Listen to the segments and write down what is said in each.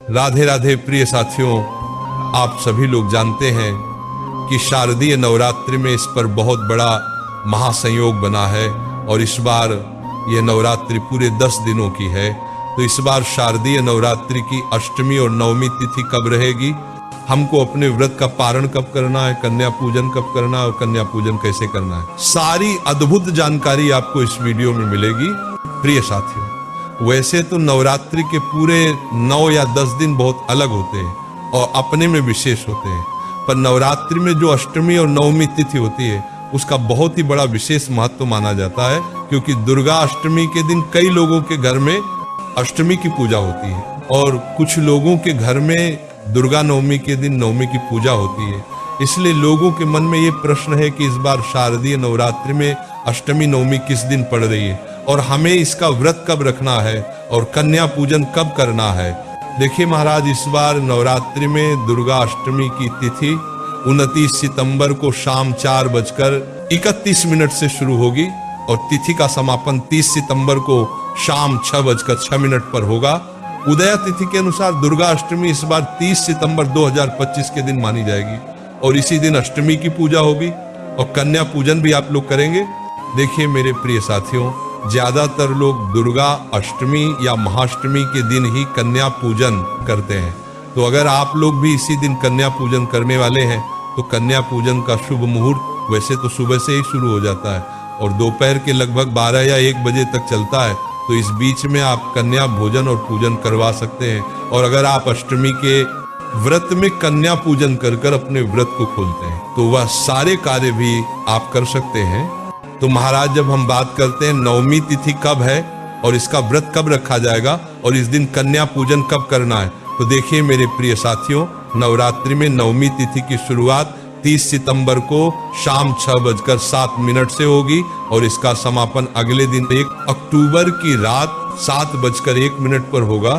राधे राधे प्रिय साथियों, आप सभी लोग जानते हैं कि शारदीय नवरात्रि में इस पर बहुत बड़ा महासंयोग बना है और इस बार ये नवरात्रि पूरे 10 दिनों की है। तो इस बार शारदीय नवरात्रि की अष्टमी और नवमी तिथि कब रहेगी, हमको अपने व्रत का पारण कब करना है, कन्या पूजन कब करना है और कन्या पूजन कैसे करना है, सारी अद्भुत जानकारी आपको इस वीडियो में मिलेगी। प्रिय साथियों, वैसे तो नवरात्रि के पूरे 9 या 10 दिन बहुत अलग होते हैं और अपने में विशेष होते हैं, पर नवरात्रि में जो अष्टमी और नवमी तिथि होती है उसका बहुत ही बड़ा विशेष महत्व माना जाता है, क्योंकि दुर्गा अष्टमी के दिन कई लोगों के घर में अष्टमी की पूजा होती है और कुछ लोगों के घर में दुर्गा नवमी के दिन नवमी की पूजा होती है। इसलिए लोगों के मन में ये प्रश्न है कि इस बार शारदीय नवरात्रि में अष्टमी नवमी किस दिन पड़ रही है और हमें इसका व्रत कब रखना है और कन्या पूजन कब करना है। देखिए महाराज, इस बार नवरात्रि में दुर्गा अष्टमी की तिथि 29 सितंबर को शाम 4:31 से शुरू होगी और तिथि का समापन 30 सितंबर को शाम 6:06 पर होगा। उदया तिथि के अनुसार दुर्गा अष्टमी इस बार 30 सितंबर 2025 के दिन मानी जाएगी और इसी दिन अष्टमी की पूजा होगी और कन्या पूजन भी आप लोग करेंगे। देखिए मेरे प्रिय साथियों, ज्यादातर लोग दुर्गा अष्टमी या महाअष्टमी के दिन ही कन्या पूजन करते हैं, तो अगर आप लोग भी इसी दिन कन्या पूजन करने वाले हैं तो कन्या पूजन का शुभ मुहूर्त वैसे तो सुबह से ही शुरू हो जाता है और दोपहर के लगभग 12 या 1 बजे तक चलता है। तो इस बीच में आप कन्या भोजन और पूजन करवा सकते हैं और अगर आप अष्टमी के व्रत में कन्या पूजन कर कर अपने व्रत को खोलते हैं तो वह सारे कार्य भी आप कर सकते हैं। तो महाराज, जब हम बात करते हैं नवमी तिथि कब है और इसका व्रत कब रखा जाएगा और इस दिन कन्या पूजन कब करना है, तो देखिए मेरे प्रिय साथियों, नवरात्रि में नवमी तिथि की शुरुआत 30 सितंबर को शाम 6:07 से होगी और इसका समापन अगले दिन 1 अक्टूबर की रात 7:01 पर होगा।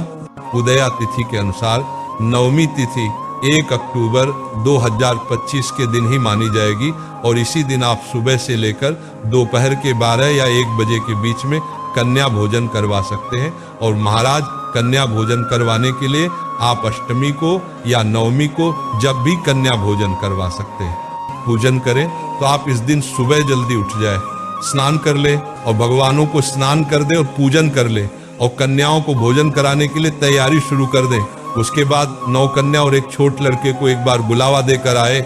उदया तिथि के अनुसार नवमी तिथि 1 अक्टूबर 2025 के दिन ही मानी जाएगी और इसी दिन आप सुबह से लेकर दोपहर के 12 या 1 बजे के बीच में कन्या भोजन करवा सकते हैं। और महाराज, कन्या भोजन करवाने के लिए आप अष्टमी को या नवमी को जब भी कन्या भोजन करवा सकते हैं। पूजन करें तो आप इस दिन सुबह जल्दी उठ जाए, स्नान कर ले और भगवानों को स्नान कर दे और पूजन कर ले और कन्याओं को भोजन कराने के लिए तैयारी शुरू कर दें। उसके बाद 9 कन्या और एक छोट लड़के को एक बार बुलावा देकर आए,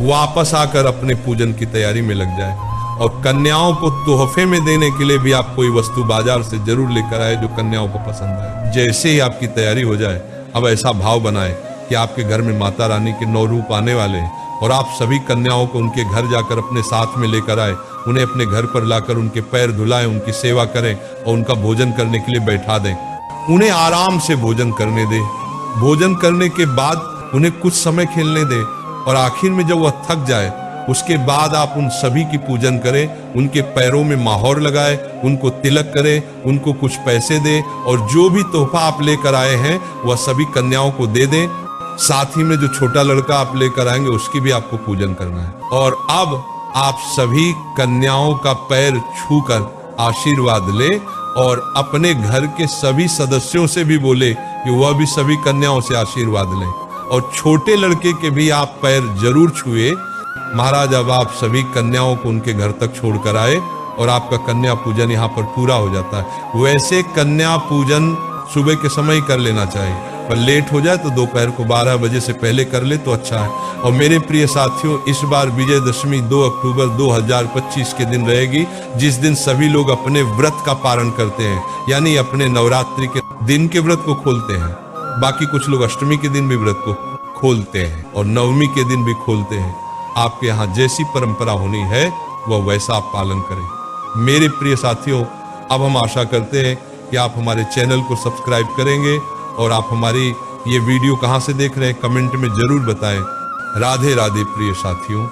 वापस आकर अपने पूजन की तैयारी में लग जाए और कन्याओं को तोहफे में देने के लिए भी आप कोई वस्तु बाजार से जरूर लेकर आए जो कन्याओं को पसंद आए। जैसे ही आपकी तैयारी हो जाए, अब ऐसा भाव बनाए कि आपके घर में माता रानी के 9 रूप आने वाले हैं और आप सभी कन्याओं को उनके घर जाकर अपने साथ में लेकर आए, उन्हें अपने घर पर लाकर उनके पैर धुलाएं, उनकी सेवा करें और उनका भोजन करने के लिए बैठा दें। उन्हें आराम से भोजन करने दें। भोजन करने के बाद उन्हें कुछ समय खेलने दें और आखिर में जब वह थक जाए उसके बाद आप उन सभी की पूजन करें, उनके पैरों में माहौर लगाए, उनको तिलक करें, उनको कुछ पैसे दें और जो भी तोहफा आप लेकर आए हैं वह सभी कन्याओं को दे दें। साथ ही में जो छोटा लड़का आप लेकर आएंगे उसकी भी आपको पूजन करना है। और अब आप सभी कन्याओं का पैर छूकर आशीर्वाद ले और अपने घर के सभी सदस्यों से भी बोले कि वह भी सभी कन्याओं से आशीर्वाद लें और छोटे लड़के के भी आप पैर जरूर छुए। महाराज, अब आप सभी कन्याओं को उनके घर तक छोड़कर आए और आपका कन्या पूजन यहाँ पर पूरा हो जाता है। वैसे कन्या पूजन सुबह के समय ही कर लेना चाहिए, पर लेट हो जाए तो दोपहर को 12 बजे से पहले कर ले तो अच्छा है। और मेरे प्रिय साथियों, इस बार विजयदशमी 2 अक्टूबर 2025 के दिन रहेगी, जिस दिन सभी लोग अपने व्रत का पारण करते हैं, यानी अपने नवरात्रि के दिन के व्रत को खोलते हैं। बाकी कुछ लोग अष्टमी के दिन भी व्रत को खोलते हैं और नवमी के दिन भी खोलते हैं। आपके यहाँ जैसी परंपरा होनी है वह वैसा आप पालन करें। मेरे प्रिय साथियों, अब हम आशा करते हैं कि आप हमारे चैनल को सब्सक्राइब करेंगे और आप हमारी ये वीडियो कहाँ से देख रहे हैं कमेंट में जरूर बताएं। राधे राधे प्रिय साथियों।